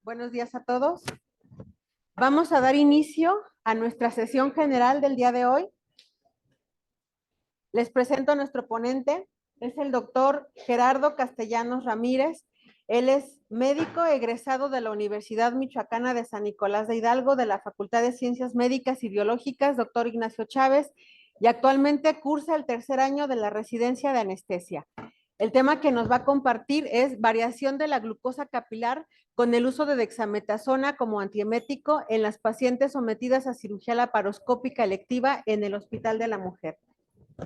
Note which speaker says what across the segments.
Speaker 1: Buenos días a todos. Vamos a dar inicio a nuestra sesión general del día de hoy. Les presento a nuestro ponente. Es el doctor Gerardo Castellanos Ramírez. Él es médico egresado de la Universidad Michoacana de San Nicolás de Hidalgo, de la Facultad de Ciencias Médicas y Biológicas, doctor Ignacio Chávez, y actualmente cursa el tercer año de la residencia de anestesia. El tema que nos va a compartir es variación de la glucosa capilar con el uso de dexametasona como antiemético en las pacientes sometidas a cirugía laparoscópica electiva en el Hospital de la Mujer.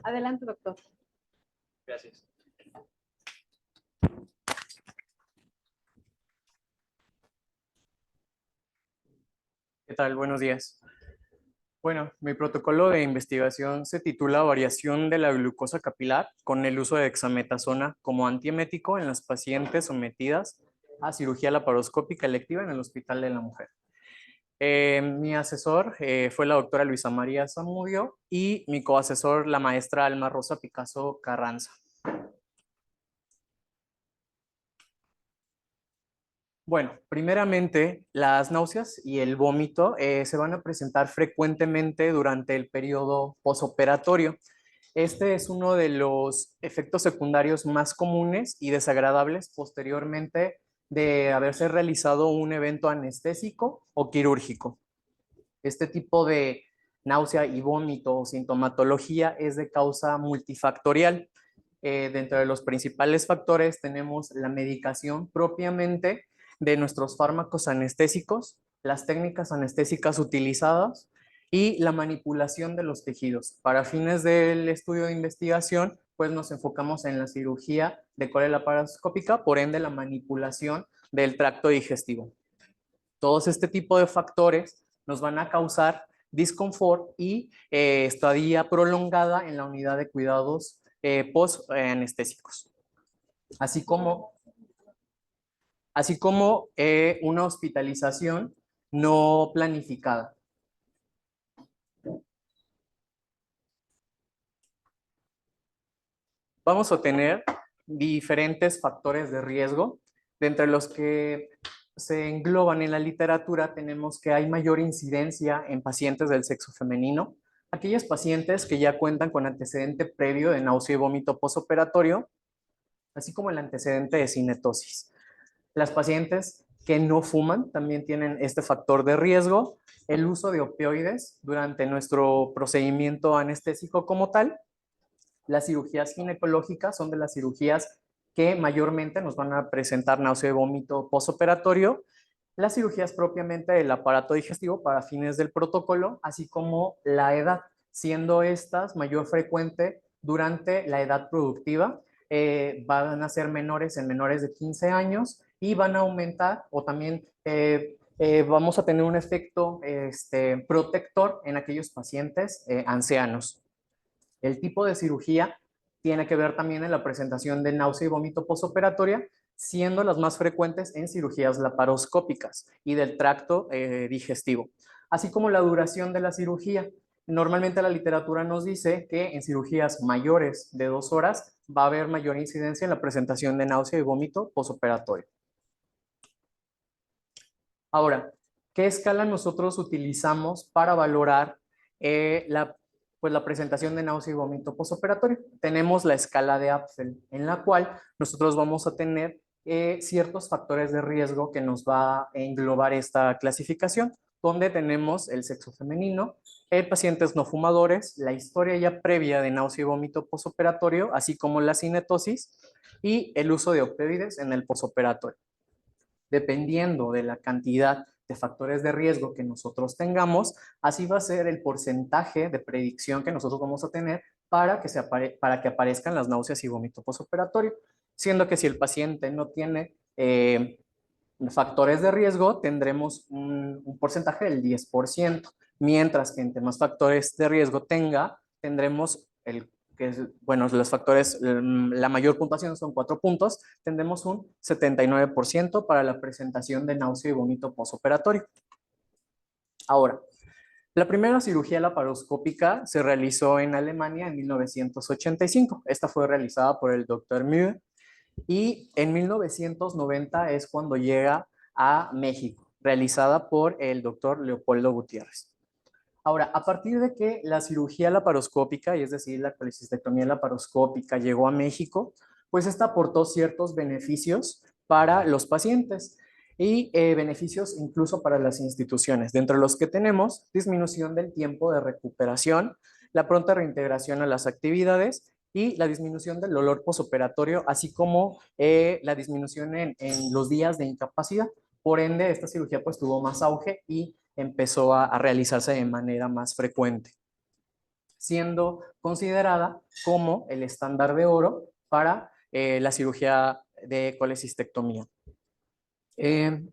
Speaker 1: Adelante, doctor.
Speaker 2: Gracias. ¿Qué tal? Buenos días. Bueno, mi protocolo de investigación se titula Variación de la glucosa capilar con el uso de dexametasona como antiemético en las pacientes sometidas a cirugía laparoscópica electiva en el Hospital de la Mujer. Mi asesor fue la doctora Luisa María Zamudio y mi coasesor la maestra Alma Rosa Picasso Carranza. Bueno, primeramente, las náuseas y el vómito se van a presentar frecuentemente durante el periodo posoperatorio. Este es uno de los efectos secundarios más comunes y desagradables posteriormente de haberse realizado un evento anestésico o quirúrgico. Este tipo de náusea y vómito o sintomatología es de causa multifactorial. Dentro de los principales factores tenemos la medicación propiamente de nuestros fármacos anestésicos, las técnicas anestésicas utilizadas y la manipulación de los tejidos. Para fines del estudio de investigación, pues nos enfocamos en la cirugía de cola laparoscópica, por ende la manipulación del tracto digestivo. Todos este tipo de factores nos van a causar disconfort y estadía prolongada en la unidad de cuidados post-anestésicos, así como una hospitalización no planificada. Vamos a tener diferentes factores de riesgo, de entre los que se engloban en la literatura tenemos que hay mayor incidencia en pacientes del sexo femenino, aquellas pacientes que ya cuentan con antecedente previo de náusea y vómito posoperatorio, así como el antecedente de cinetosis. Las pacientes que no fuman también tienen este factor de riesgo, el uso de opioides durante nuestro procedimiento anestésico como tal. Las cirugías ginecológicas son de las cirugías que mayormente nos van a presentar náusea y vómito posoperatorio. Las cirugías propiamente del aparato digestivo para fines del protocolo, así como la edad, siendo estas mayor frecuente durante la edad productiva. Van a ser menores en menores de 15 años y van a aumentar o también vamos a tener un efecto protector en aquellos pacientes ancianos. El tipo de cirugía tiene que ver también en la presentación de náusea y vómito posoperatoria, siendo las más frecuentes en cirugías laparoscópicas y del tracto digestivo, así como la duración de la cirugía. Normalmente la literatura nos dice que en cirugías mayores de 2 horas va a haber mayor incidencia en la presentación de náusea y vómito posoperatorio. Ahora, ¿qué escala nosotros utilizamos para valorar la presentación de náusea y vómito posoperatorio? Tenemos la escala de Apfel, en la cual nosotros vamos a tener ciertos factores de riesgo que nos va a englobar esta clasificación, donde tenemos el sexo femenino, pacientes no fumadores, la historia ya previa de náusea y vómito posoperatorio, así como la cinetosis y el uso de opioides en el posoperatorio. Dependiendo de la cantidad de factores de riesgo que nosotros tengamos, así va a ser el porcentaje de predicción que nosotros vamos a tener para que aparezcan las náuseas y vómito posoperatorio, siendo que si el paciente no tiene factores de riesgo, tendremos un porcentaje del 10%, mientras que entre más factores de riesgo tendremos los factores, la mayor puntuación son 4 puntos, tendremos un 79% para la presentación de náusea y vómito posoperatorio. Ahora, la primera cirugía laparoscópica se realizó en Alemania en 1985. Esta fue realizada por el Dr. Mühe y en 1990 es cuando llega a México, realizada por el doctor Leopoldo Gutiérrez. Ahora, a partir de que la cirugía laparoscópica, y es decir, la colecistectomía laparoscópica llegó a México, pues esta aportó ciertos beneficios para los pacientes y beneficios incluso para las instituciones, de entre los que tenemos disminución del tiempo de recuperación, la pronta reintegración a las actividades y la disminución del dolor posoperatorio, así como la disminución en los días de incapacidad. Por ende, esta cirugía pues tuvo más auge y empezó a realizarse de manera más frecuente, siendo considerada como el estándar de oro para la cirugía de colecistectomía.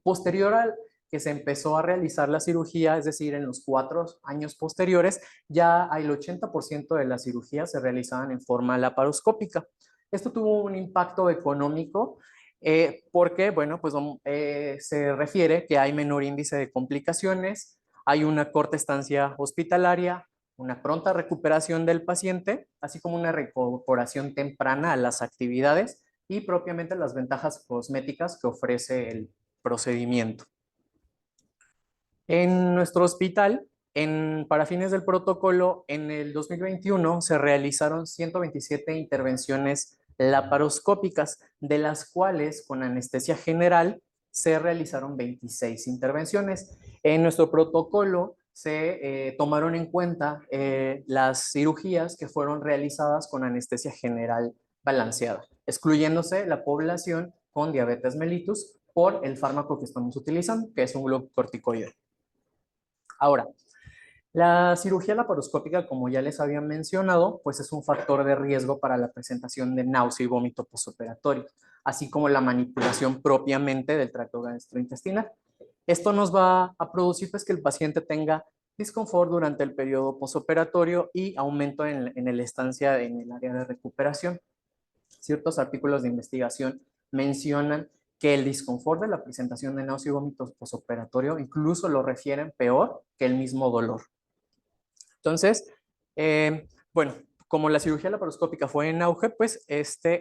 Speaker 2: Posterior al que se empezó a realizar la cirugía, es decir, en los 4 años posteriores, ya el 80% de las cirugías se realizaban en forma laparoscópica. Esto tuvo un impacto económico porque, bueno, pues se refiere que hay menor índice de complicaciones, hay una corta estancia hospitalaria, una pronta recuperación del paciente, así como una recuperación temprana a las actividades y propiamente las ventajas cosméticas que ofrece el procedimiento. En nuestro hospital, para fines del protocolo, en el 2021 se realizaron 127 intervenciones laparoscópicas, de las cuales con anestesia general se realizaron 26 intervenciones. En nuestro protocolo se tomaron en cuenta las cirugías que fueron realizadas con anestesia general balanceada, excluyéndose la población con diabetes mellitus por el fármaco que estamos utilizando, que es un glucocorticoide. Ahora, la cirugía laparoscópica, como ya les había mencionado, pues es un factor de riesgo para la presentación de náusea y vómito postoperatorio, así como la manipulación propiamente del tracto gastrointestinal. Esto nos va a producir pues, que el paciente tenga disconfort durante el periodo postoperatorio y aumento en la estancia en el área de recuperación. Ciertos artículos de investigación mencionan que el disconfort de la presentación de náusea y vómito postoperatorio incluso lo refieren peor que el mismo dolor. Entonces, bueno, como la cirugía laparoscópica fue en auge, pues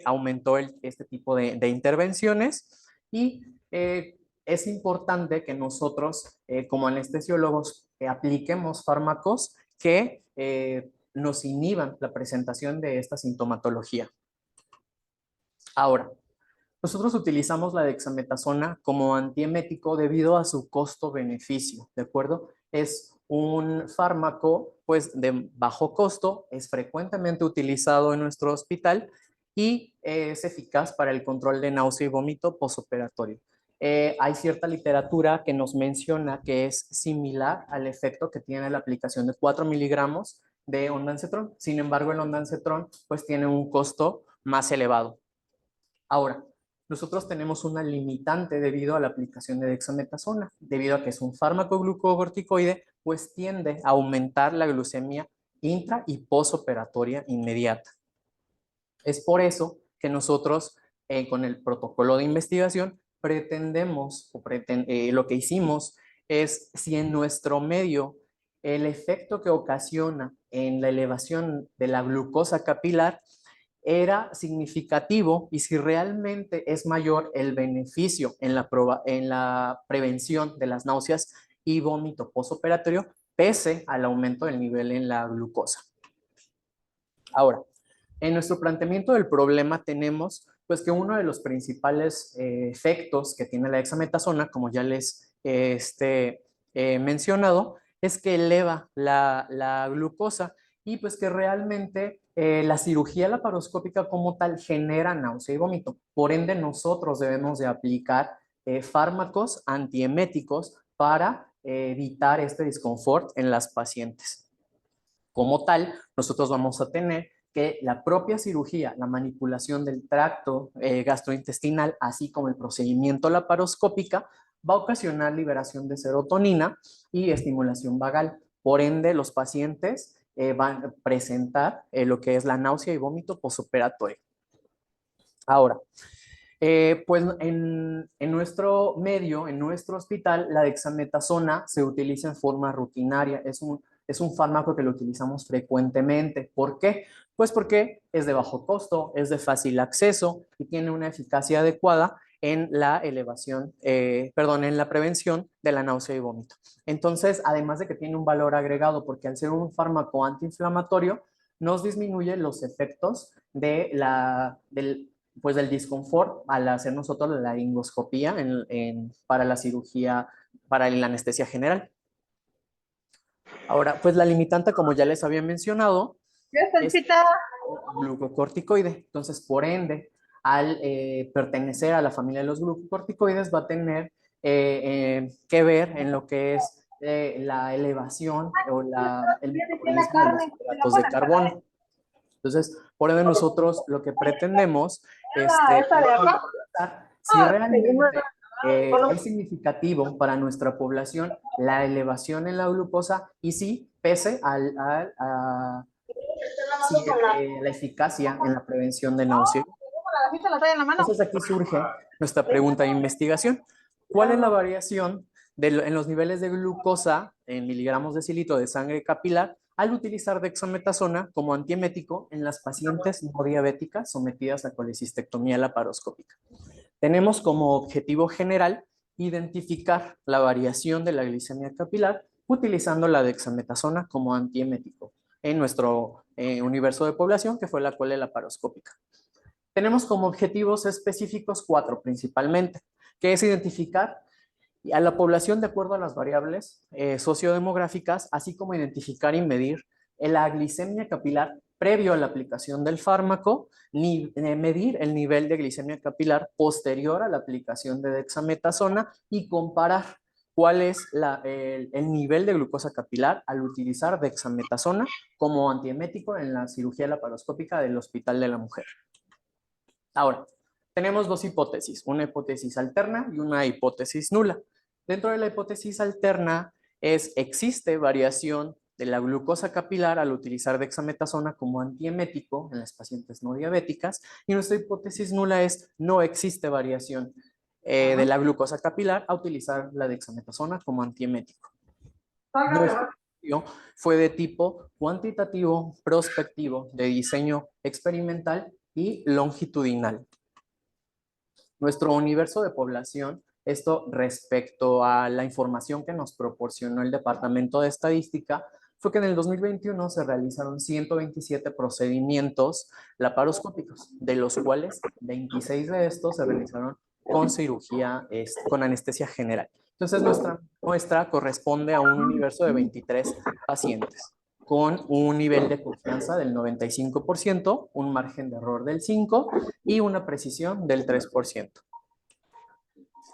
Speaker 2: aumentó este tipo de intervenciones y es importante que nosotros como anestesiólogos apliquemos fármacos que nos inhiban la presentación de esta sintomatología. Ahora, nosotros utilizamos la dexametasona como antiemético debido a su costo-beneficio, ¿de acuerdo? Es un fármaco pues de bajo costo, es frecuentemente utilizado en nuestro hospital y es eficaz para el control de náusea y vómito postoperatorio. Hay cierta literatura que nos menciona que es similar al efecto que tiene la aplicación de 4 miligramos de ondansetron. Sin embargo, el ondansetron pues tiene un costo más elevado. Ahora, nosotros tenemos una limitante debido a la aplicación de dexametasona, debido a que es un fármaco glucocorticoide, pues tiende a aumentar la glucemia intra y postoperatoria inmediata. Es por eso que nosotros, con el protocolo de investigación, pretendemos, lo que hicimos es, si en nuestro medio el efecto que ocasiona en la elevación de la glucosa capilar era significativo y si realmente es mayor el beneficio en la prevención de las náuseas y vómito postoperatorio, pese al aumento del nivel en la glucosa. Ahora, en nuestro planteamiento del problema tenemos pues que uno de los principales efectos que tiene la dexametasona, como ya les he mencionado, es que eleva la glucosa y pues que realmente la cirugía laparoscópica como tal genera náusea y vómito. Por ende, nosotros debemos de aplicar fármacos antieméticos para evitar este disconfort en las pacientes. Como tal, nosotros vamos a tener que la propia cirugía, la manipulación del tracto gastrointestinal, así como el procedimiento laparoscópica, va a ocasionar liberación de serotonina y estimulación vagal. Por ende, los pacientes van a presentar lo que es la náusea y vómito postoperatorio. Ahora, pues en nuestro medio, en nuestro hospital, la dexametasona se utiliza en forma rutinaria. Es un fármaco que lo utilizamos frecuentemente. ¿Por qué? Pues porque es de bajo costo, es de fácil acceso y tiene una eficacia adecuada en la elevación, en la prevención de la náusea y vómito. Entonces, además de que tiene un valor agregado, porque al ser un fármaco antiinflamatorio, nos disminuye los efectos del disconfort al hacer nosotros la laringoscopía para la cirugía, para la anestesia general. Ahora, pues la limitante, como ya les había mencionado, es glucocorticoide. Entonces, por ende, al pertenecer a la familia de los glucocorticoides, va a tener que ver en lo que es la elevación o el metabolismo de los hidratos de carbono. Entonces, por ende, nosotros lo que pretendemos es si realmente es significativo para nuestra población la elevación en la glucosa y sí pese a la eficacia en la prevención de náusea. Entonces aquí surge nuestra pregunta de investigación. ¿Cuál es la variación en los niveles de glucosa en miligramos de decilitro de sangre capilar al utilizar dexametasona como antiemético en las pacientes no diabéticas sometidas a colecistectomía laparoscópica? Tenemos como objetivo general identificar la variación de la glicemia capilar utilizando la dexametasona como antiemético en nuestro universo de población, que fue la cole laparoscópica. Tenemos como objetivos específicos 4 principalmente, que es identificar a la población de acuerdo a las variables sociodemográficas, así como identificar y medir la glicemia capilar previo a la aplicación del fármaco, medir el nivel de glicemia capilar posterior a la aplicación de dexametasona y comparar cuál es el nivel de glucosa capilar al utilizar dexametasona como antiemético en la cirugía laparoscópica del Hospital de la Mujer. Ahora, tenemos dos hipótesis, una hipótesis alterna y una hipótesis nula. Dentro de la hipótesis alterna existe variación de la glucosa capilar al utilizar dexametasona como antiemético en las pacientes no diabéticas, y nuestra hipótesis nula es no existe variación de la glucosa capilar a utilizar la dexametasona como antiemético. Nuestro estudio fue de tipo cuantitativo, prospectivo, de diseño experimental y longitudinal. Nuestro universo de población, esto respecto a la información que nos proporcionó el Departamento de Estadística, fue que en el 2021 se realizaron 127 procedimientos laparoscópicos, de los cuales 26 de estos se realizaron con cirugía, con anestesia general. Entonces, nuestra muestra corresponde a un universo de 23 pacientes, con un nivel de confianza del 95%, un margen de error del 5% y una precisión del 3%.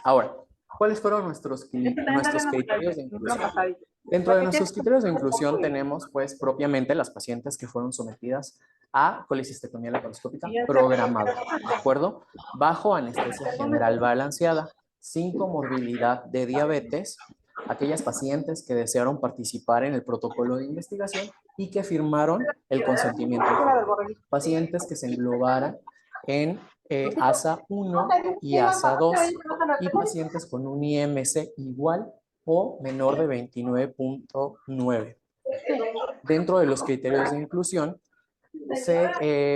Speaker 2: Ahora, ¿cuáles fueron nuestros criterios de inclusión? Dentro de nuestros criterios de inclusión tenemos, pues, propiamente las pacientes que fueron sometidas a colecistectomía laparoscópica programada, ¿de acuerdo? Bajo anestesia general balanceada, sin comorbilidad de diabetes, aquellas pacientes que desearon participar en el protocolo de investigación y que firmaron el consentimiento. Pacientes que se englobaran en ASA 1 y ASA 2 y pacientes con un IMC igual o menor de 29.9. Dentro de los criterios de inclusión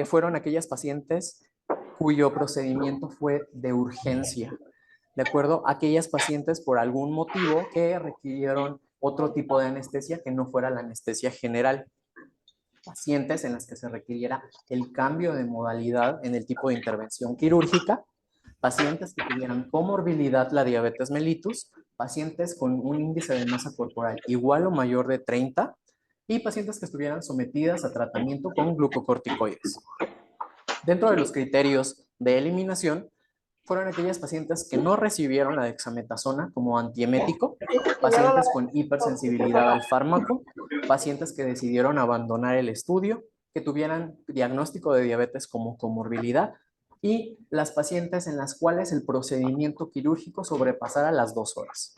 Speaker 2: fueron aquellas pacientes cuyo procedimiento fue de urgencia, ¿de acuerdo? Aquellas pacientes por algún motivo que requirieron otro tipo de anestesia que no fuera la anestesia general. Pacientes en las que se requiriera el cambio de modalidad en el tipo de intervención quirúrgica, pacientes que tuvieran comorbilidad la diabetes mellitus, pacientes con un índice de masa corporal igual o mayor de 30 y pacientes que estuvieran sometidas a tratamiento con glucocorticoides. Dentro de los criterios de eliminación, fueron aquellas pacientes que no recibieron la dexametasona como antiemético, pacientes con hipersensibilidad al fármaco, pacientes que decidieron abandonar el estudio, que tuvieran diagnóstico de diabetes como comorbilidad y las pacientes en las cuales el procedimiento quirúrgico sobrepasara las 2 horas.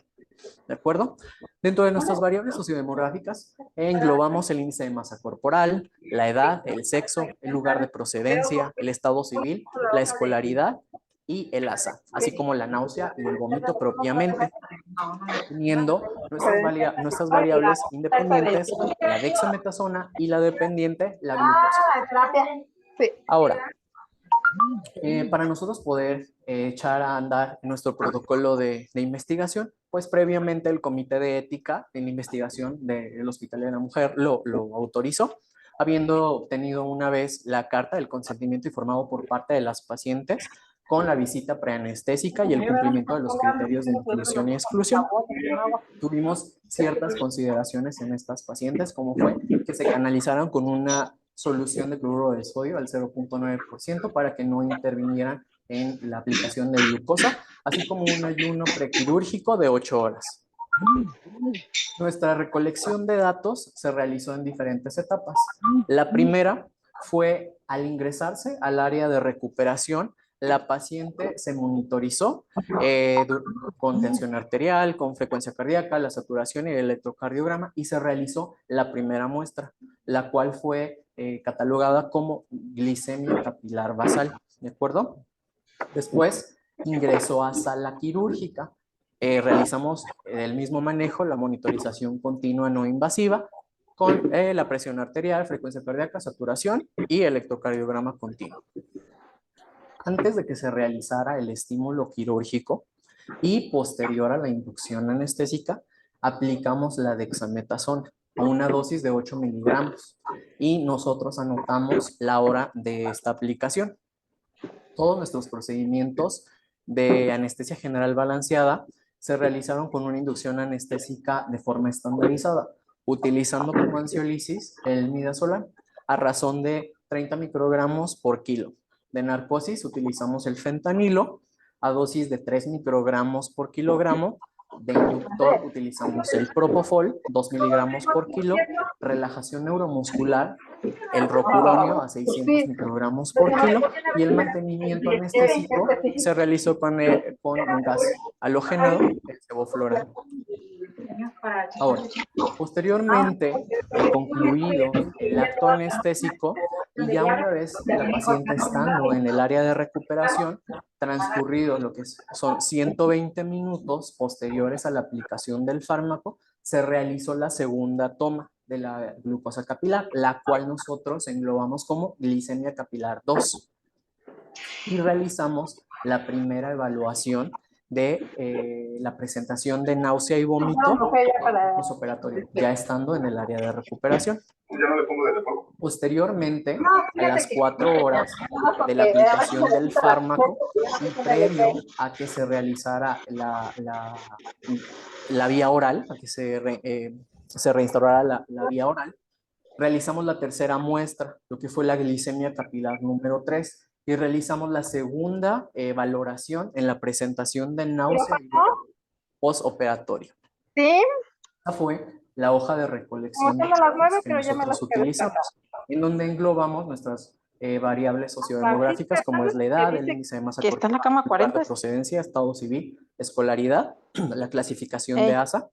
Speaker 2: ¿De acuerdo? Dentro de nuestras variables sociodemográficas englobamos el índice de masa corporal, la edad, el sexo, el lugar de procedencia, el estado civil, la escolaridad y el ASA, así como la náusea y el vómito propiamente, teniendo nuestras variables independientes, la dexametasona y la dependiente, la glucosa. Ahora, Para nosotros poder echar a andar nuestro protocolo de investigación, pues previamente el Comité de Ética en Investigación del Hospital de la Mujer lo autorizó, habiendo obtenido una vez la carta del consentimiento informado por parte de las pacientes con la visita preanestésica y el cumplimiento de los criterios de inclusión y exclusión. Tuvimos ciertas consideraciones en estas pacientes, como fue que se canalizaron con una solución de cloruro de sodio al 0.9% para que no intervinieran en la aplicación de glucosa, así como un ayuno prequirúrgico de 8 horas. Nuestra recolección de datos se realizó en diferentes etapas. La primera fue al ingresarse al área de recuperación, la paciente se monitorizó con tensión arterial, con frecuencia cardíaca, la saturación y el electrocardiograma y se realizó la primera muestra, la cual fue catalogada como glicemia capilar basal, ¿de acuerdo? Después ingresó a sala quirúrgica. Realizamos el mismo manejo, la monitorización continua no invasiva, con la presión arterial, frecuencia cardíaca, saturación y electrocardiograma continuo. Antes de que se realizara el estímulo quirúrgico y posterior a la inducción anestésica, aplicamos la dexametasona, una dosis de 8 miligramos, y nosotros anotamos la hora de esta aplicación. Todos nuestros procedimientos de anestesia general balanceada se realizaron con una inducción anestésica de forma estandarizada, utilizando como ansiolisis el midazolam a razón de 30 microgramos por kilo. De narcosis utilizamos el fentanilo a dosis de 3 microgramos por kilogramo. De inductor utilizamos el propofol, 2 miligramos por kilo. Relajación neuromuscular, el rocuronio a 600 microgramos por kilo, y el mantenimiento anestésico se realizó con un gas halógeno, el sevoflurano. Ahora, posteriormente, concluido el acto anestésico, y ya una vez la paciente estando en el área de recuperación, transcurrido lo que son 120 minutos posteriores a la aplicación del fármaco, se realizó la segunda toma de la glucosa capilar, la cual nosotros englobamos como glicemia capilar 2. Y realizamos la primera evaluación de la presentación de náusea y vómito postoperatorio, ya estando en el área de recuperación. Posteriormente, a las 4 horas de la aplicación del fármaco y previo a que se realizara la vía oral, a que se reinstaurara la vía oral, realizamos la tercera muestra, lo que fue la glicemia capilar número 3, y realizamos la segunda valoración en la presentación de náusea postoperatorio.
Speaker 3: Sí.
Speaker 2: Esta fue la hoja de recolección de datos que nosotros utilizamos, en donde englobamos nuestras variables sociodemográficas, como es la edad, el índice de masa corporal, de procedencia, estado civil, escolaridad, la clasificación de ASA,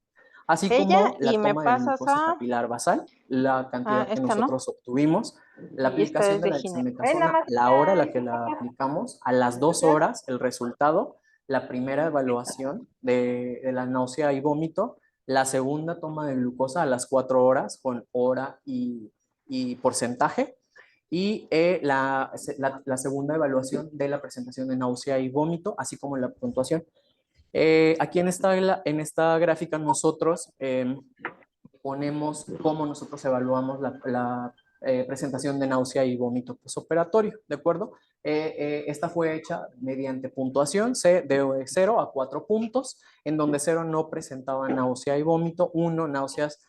Speaker 2: así como la toma de glucosa capilar basal, la cantidad que nosotros obtuvimos, la aplicación de la dexametasona, la hora a la que la aplicamos, a las 2 horas el resultado, la primera evaluación de la náusea y vómito, la segunda toma de glucosa a las 4 horas con hora y porcentaje, y la segunda evaluación de la presentación de náusea y vómito, así como la puntuación. Aquí en esta gráfica nosotros ponemos cómo nosotros evaluamos la presentación de náusea y vómito postoperatorio, ¿de acuerdo? Esta fue hecha mediante puntuación de 0 a 4 puntos, en donde 0 no presentaba náusea y vómito, 1 náuseas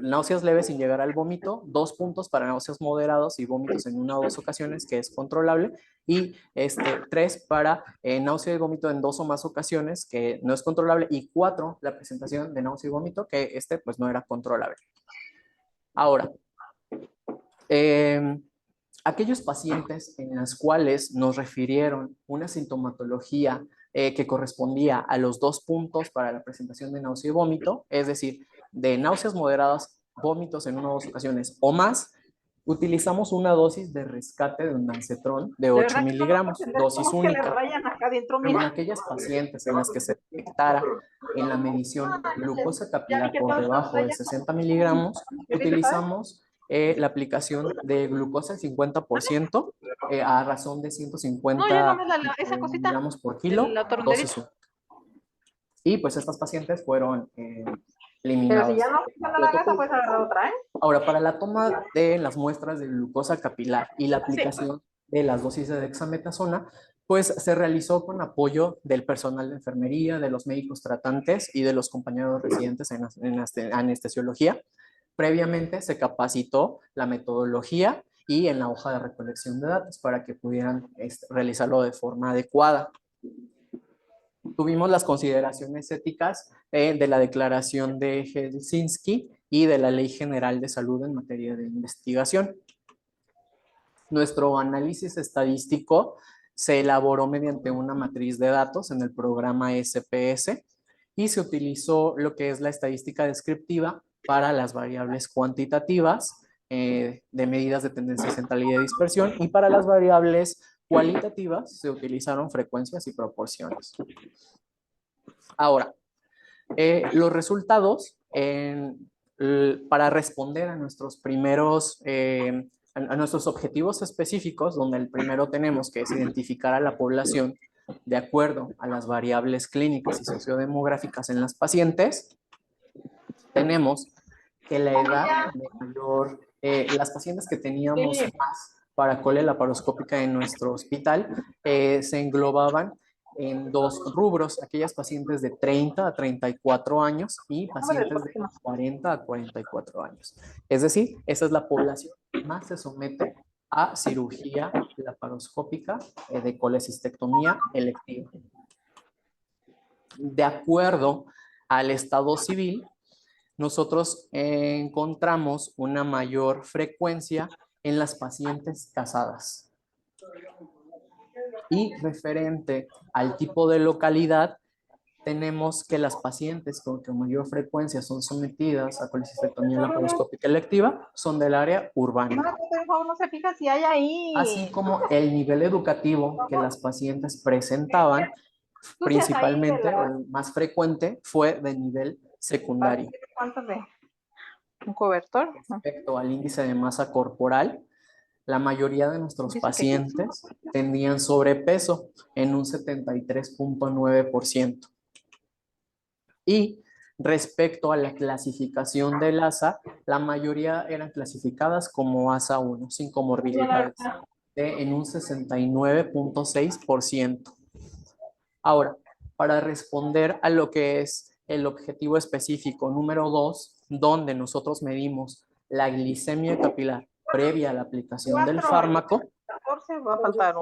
Speaker 2: náuseas leves sin llegar al vómito, 2 puntos para náuseas moderados y vómitos en 1 o 2 ocasiones, que es controlable, y 3 para náusea y vómito en 2 o más ocasiones, que no es controlable, y 4 la presentación de náusea y vómito, que pues no era controlable. Ahora, aquellos pacientes en los cuales nos refirieron una sintomatología que correspondía a los 2 puntos para la presentación de náusea y vómito, es decir, de náuseas moderadas, vómitos en 1 o 2 ocasiones o más, utilizamos una dosis de rescate de ondansetrón de 8 miligramos, dosis única. En aquellas pacientes en las que se detectara en la medición glucosa capilar por debajo de 60 miligramos, utilizamos la aplicación de glucosa al 50% a razón de 150
Speaker 3: No, yo nomás esa cosita.
Speaker 2: miligramos por kilo,
Speaker 3: La
Speaker 2: 12
Speaker 3: tornderita.
Speaker 2: sumas. Y pues estas pacientes fueron
Speaker 1: Pero
Speaker 2: eliminadas.
Speaker 1: si ya no funciona la gasa, puedes agarrar otra, ¿eh?
Speaker 2: Ahora, para la toma de las muestras de glucosa capilar y la aplicación de las dosis de dexametasona, pues se realizó con apoyo del personal de enfermería, de los médicos tratantes y de los compañeros residentes en anestesiología. Previamente se capacitó la metodología y en la hoja de recolección de datos para que pudieran realizarlo de forma adecuada. Tuvimos las consideraciones éticas de la Declaración de Helsinki y de la Ley General de Salud en materia de investigación. Nuestro análisis estadístico se elaboró mediante una matriz de datos en el programa SPS y se utilizó lo que es la estadística descriptiva para las variables cuantitativas de medidas de tendencia central y de dispersión, y para las variables cualitativas se utilizaron frecuencias y proporciones. Ahora, los resultados para responder a nuestros primeros, a nuestros objetivos específicos, donde el primero tenemos que es identificar a la población de acuerdo a las variables clínicas y sociodemográficas en las pacientes, tenemos que la edad de mayor, las pacientes que teníamos más para cole laparoscópica en nuestro hospital se englobaban en dos rubros: aquellas pacientes de 30 a 34 años y pacientes de 40 a 44 años. Es decir, esa es la población que más se somete a cirugía laparoscópica de colecistectomía electiva. De acuerdo al estado civil, nosotros encontramos una mayor frecuencia en las pacientes casadas. Y referente al tipo de localidad, tenemos que las pacientes con mayor frecuencia son sometidas a colecistectomía laparoscópica electiva son del área urbana.
Speaker 1: No, por favor, no se fija si hay ahí.
Speaker 2: Así como el nivel educativo que las pacientes presentaban, principalmente o el más frecuente, fue de nivel secundario.
Speaker 1: ¿Cuánto de un cobertor?
Speaker 2: Respecto al índice de masa corporal, la mayoría de nuestros pacientes tenían sobrepeso en un 73.9%. Y respecto a la clasificación del ASA, la mayoría eran clasificadas como ASA 1, sin comorbilidades, en un 69.6%. Ahora, para responder a lo que es el objetivo específico número 2, donde nosotros medimos la glicemia capilar previa a la aplicación del fármaco,
Speaker 1: 14, va a faltar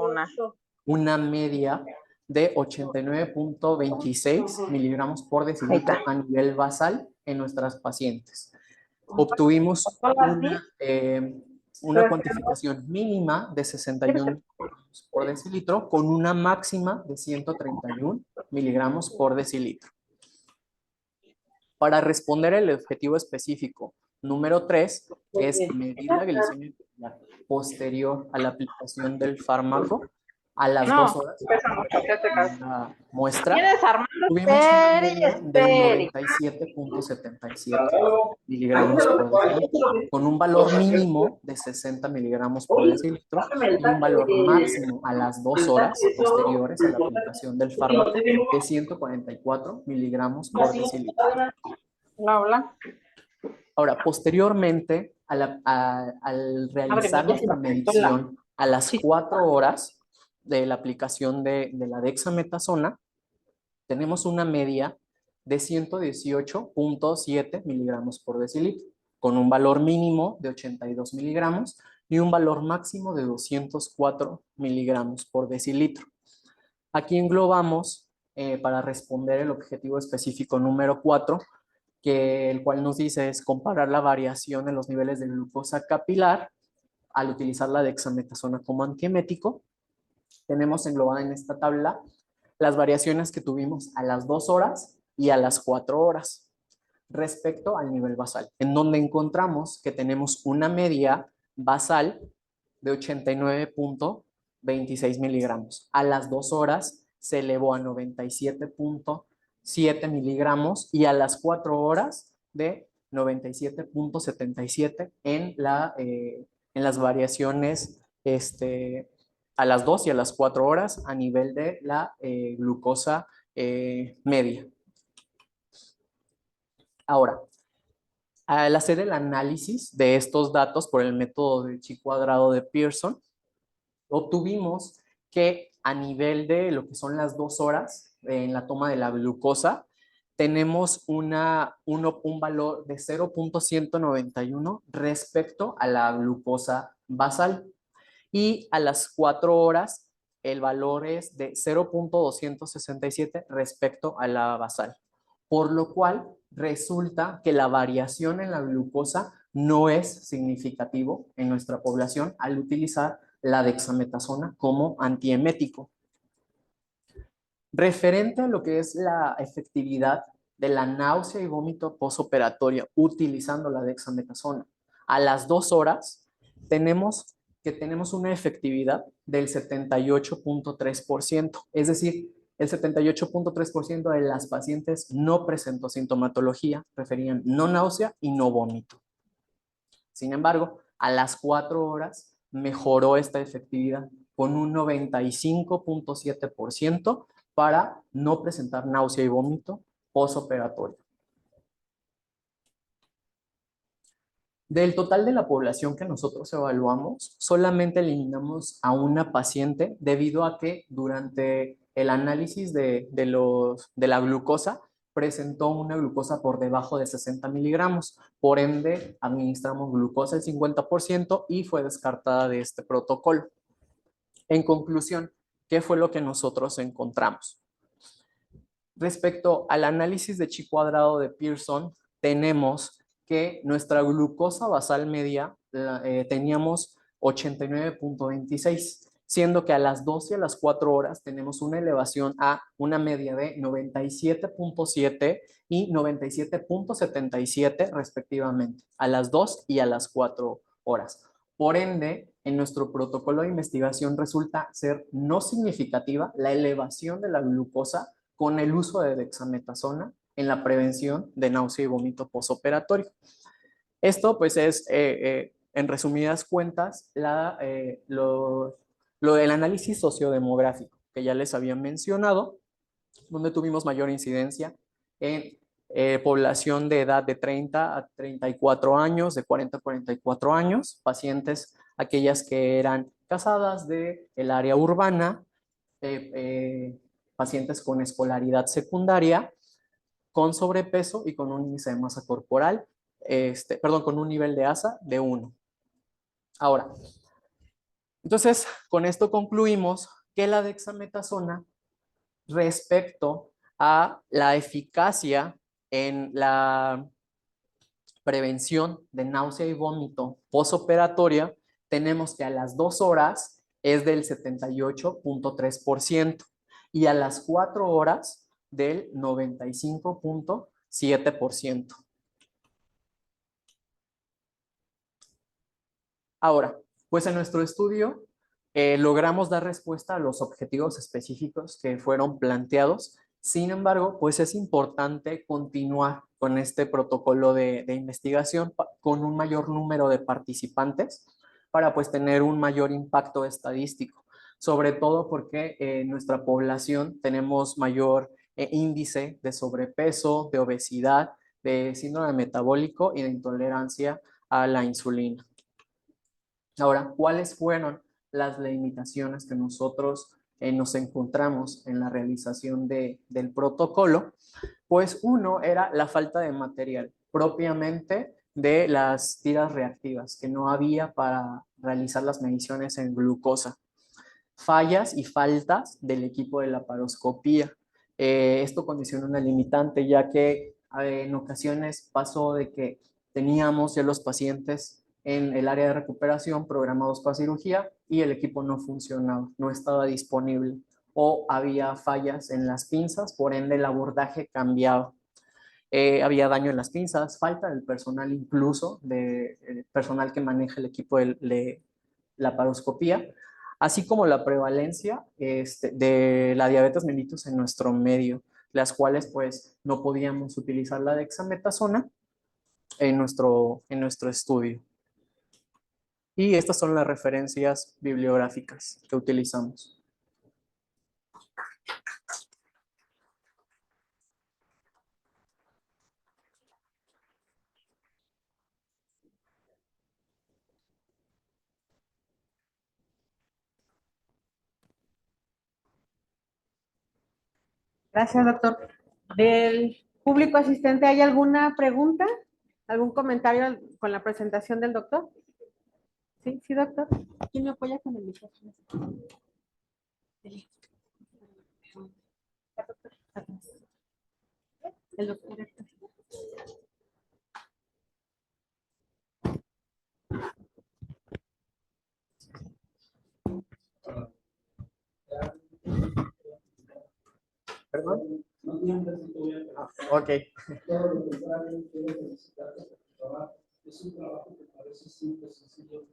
Speaker 2: una media de 89.26 miligramos por decilitro a nivel basal en nuestras pacientes. Obtuvimos una cuantificación mínima de 61 por decilitro con una máxima de 131 miligramos por decilitro. Para responder el objetivo específico número 3, es medir la glicemia posterior a la aplicación del fármaco a las 2 horas. La muestra tuvimos una media del 97.77 miligramos por decilitro, con un valor mínimo de 60 miligramos por decilitro y un valor máximo a las 2 horas posteriores a la aplicación del fármaco de 144 miligramos por decilitro. Ahora, posteriormente, al realizar nuestra medición a las 4 horas de la aplicación de la dexametasona, tenemos una media de 118.7 miligramos por decilitro, con un valor mínimo de 82 miligramos y un valor máximo de 204 miligramos por decilitro. Aquí englobamos, para responder el objetivo específico número 4, que el cual nos dice es comparar la variación en los niveles de glucosa capilar al utilizar la dexametasona como antiemético. Tenemos englobada en esta tabla las variaciones que tuvimos a las 2 horas y a las 4 horas respecto al nivel basal, en donde encontramos que tenemos una media basal de 89.26 miligramos. A las 2 horas se elevó a 97.7 miligramos y a las 4 horas de 97.77 en las variaciones a las 2 y a las 4 horas a nivel de la glucosa media. Ahora, al hacer el análisis de estos datos por el método de chi cuadrado de Pearson, obtuvimos que a nivel de lo que son las 2 horas en la toma de la glucosa, tenemos un valor de 0.191 respecto a la glucosa basal. Y a las 4 horas el valor es de 0.267 respecto a la basal. Por lo cual resulta que la variación en la glucosa no es significativo en nuestra población al utilizar la dexametasona como antiemético. Referente a lo que es la efectividad de la náusea y vómito posoperatoria utilizando la dexametasona, a las 2 horas tenemos una efectividad del 78.3%, es decir, el 78.3% de las pacientes no presentó sintomatología, preferían no náusea y no vómito. Sin embargo, a las 4 horas mejoró esta efectividad con un 95.7% para no presentar náusea y vómito posoperatorio. Del total de la población que nosotros evaluamos, solamente eliminamos a una paciente debido a que durante el análisis de la glucosa presentó una glucosa por debajo de 60 miligramos. Por ende, administramos glucosa el 50% y fue descartada de este protocolo. En conclusión, ¿qué fue lo que nosotros encontramos? Respecto al análisis de chi cuadrado de Pearson, tenemos que nuestra glucosa basal media teníamos 89.26, siendo que a las 2 y a las 4 horas tenemos una elevación a una media de 97.7 y 97.77 respectivamente, a las 2 y a las 4 horas. Por ende, en nuestro protocolo de investigación resulta ser no significativa la elevación de la glucosa con el uso de dexametasona en la prevención de náusea y vómito posoperatorio. Esto pues es, en resumidas cuentas, lo del análisis sociodemográfico que ya les había mencionado, donde tuvimos mayor incidencia en población de edad de 30 a 34 años, de 40 a 44 años, pacientes aquellas que eran casadas del área urbana, pacientes con escolaridad secundaria, con sobrepeso y con un índice de masa corporal, con un nivel de ASA de 1. Ahora, entonces, con esto concluimos que la dexametasona respecto a la eficacia en la prevención de náusea y vómito posoperatoria, tenemos que a las 2 horas es del 78.3% y a las 4 horas del 95.7%. Ahora, pues en nuestro estudio logramos dar respuesta a los objetivos específicos que fueron planteados. Sin embargo, pues es importante continuar con este protocolo de investigación con un mayor número de participantes para pues tener un mayor impacto estadístico, sobre todo porque en nuestra población tenemos mayor índice de sobrepeso, de obesidad, de síndrome metabólico y de intolerancia a la insulina. Ahora, ¿cuáles fueron las limitaciones que nosotros nos encontramos en la realización del protocolo? Pues uno era la falta de material propiamente de las tiras reactivas, que no había para realizar las mediciones en glucosa. Fallas y faltas del equipo de laparoscopía. Esto condiciona una limitante, ya que en ocasiones pasó de que teníamos ya los pacientes en el área de recuperación programados para cirugía y el equipo no funcionaba, no estaba disponible o había fallas en las pinzas, por ende el abordaje cambiaba. Había daño en las pinzas, falta del personal incluso, de personal que maneja el equipo de laparoscopía, así como la prevalencia de la diabetes mellitus en nuestro medio, las cuales pues no podíamos utilizar la dexametasona en nuestro estudio. Y estas son las referencias bibliográficas que utilizamos.
Speaker 1: Gracias, doctor. Del público asistente, ¿hay alguna pregunta? ¿Algún comentario con la presentación del doctor? Sí, sí, doctor. ¿Quién me apoya con el micrófono? El doctor.
Speaker 2: ¿Perdón? Ok.
Speaker 3: Todo lo contrario, quiero felicitarte por tu trabajo. Es un trabajo que parece simple, sencillo,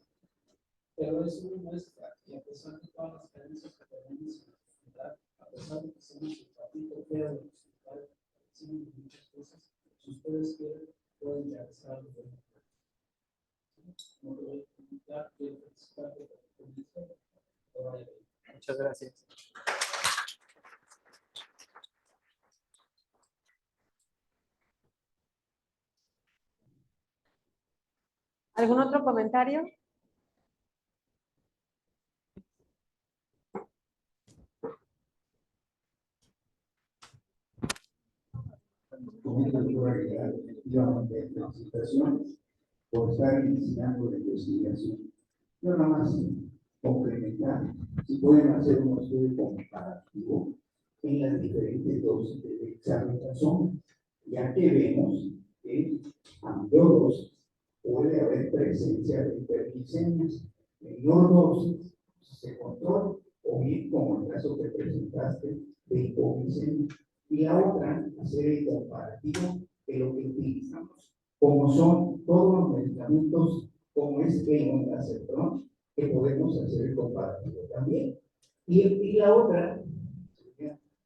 Speaker 3: pero es una muestra y a pesar de todas las carencias que tenemos en la sociedad, a pesar de que somos el patito feo de la sociedad, decimos muchas cosas, si ustedes quieren, pueden realizar lo que no te voy a felicitar, quiero felicitarte por tu ministro, que vaya bien.
Speaker 2: Muchas gracias.
Speaker 1: ¿Algún otro comentario?
Speaker 3: Efectivamente, felicitaciones por estar iniciando la investigación. Yo nada más complementar, si pueden hacer un estudio comparativo en las diferentes dosis de dexametasona, ya que vemos que ambos puede haber presencia de hiperglicemias, menor dosis se controla, o bien como el caso que presentaste de hipoglicemia. Y la otra, hacer el comparativo de lo que utilizamos, como son todos los medicamentos, como es el ondansetron, que podemos hacer el comparativo también. Y la otra,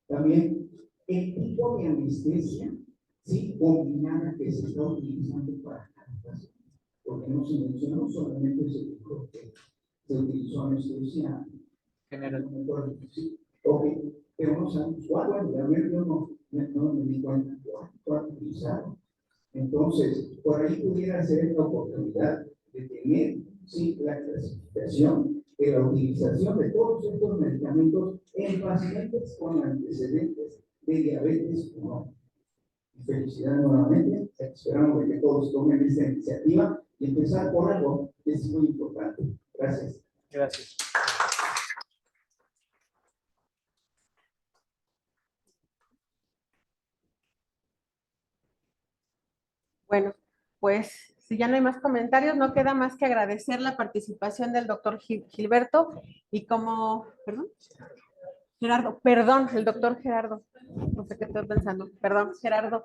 Speaker 3: también el tipo de anestesia, sí, combinada que se está utilizando para cada paciente, porque no se mencionó solamente se dijo que se utilizó anestesia
Speaker 2: General.
Speaker 3: sí, ok, pero no sabemos cuál, bueno, yo no me di cuenta cuál utilizaron. Entonces, por ahí pudiera ser la oportunidad de tener, sí, la clasificación de la utilización de todos estos medicamentos en pacientes con antecedentes de diabetes o no. Felicidades nuevamente, esperamos que todos tomen esta iniciativa y empezar por algo que es muy importante. Gracias.
Speaker 2: Gracias.
Speaker 1: Bueno, pues si ya no hay más comentarios, no queda más que agradecer la participación del doctor Gilberto y como, perdón, Gerardo, perdón, el doctor Gerardo, no sé qué estoy pensando, perdón, Gerardo.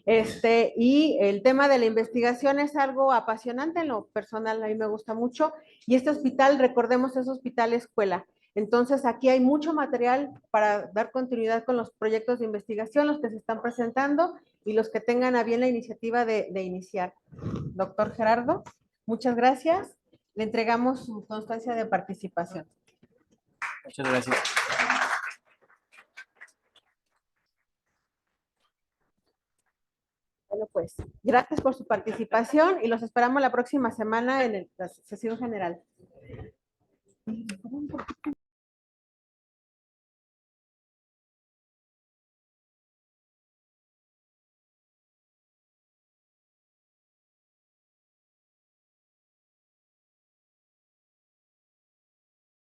Speaker 1: Y el tema de la investigación es algo apasionante en lo personal, a mí me gusta mucho. Y este hospital, recordemos, es hospital escuela. Entonces, aquí hay mucho material para dar continuidad con los proyectos de investigación, los que se están presentando y los que tengan a bien la iniciativa de iniciar. Doctor Gerardo, muchas gracias. Le entregamos su constancia de participación.
Speaker 2: Muchas gracias.
Speaker 1: Bueno, pues, gracias por su participación y los esperamos la próxima semana en la sesión general.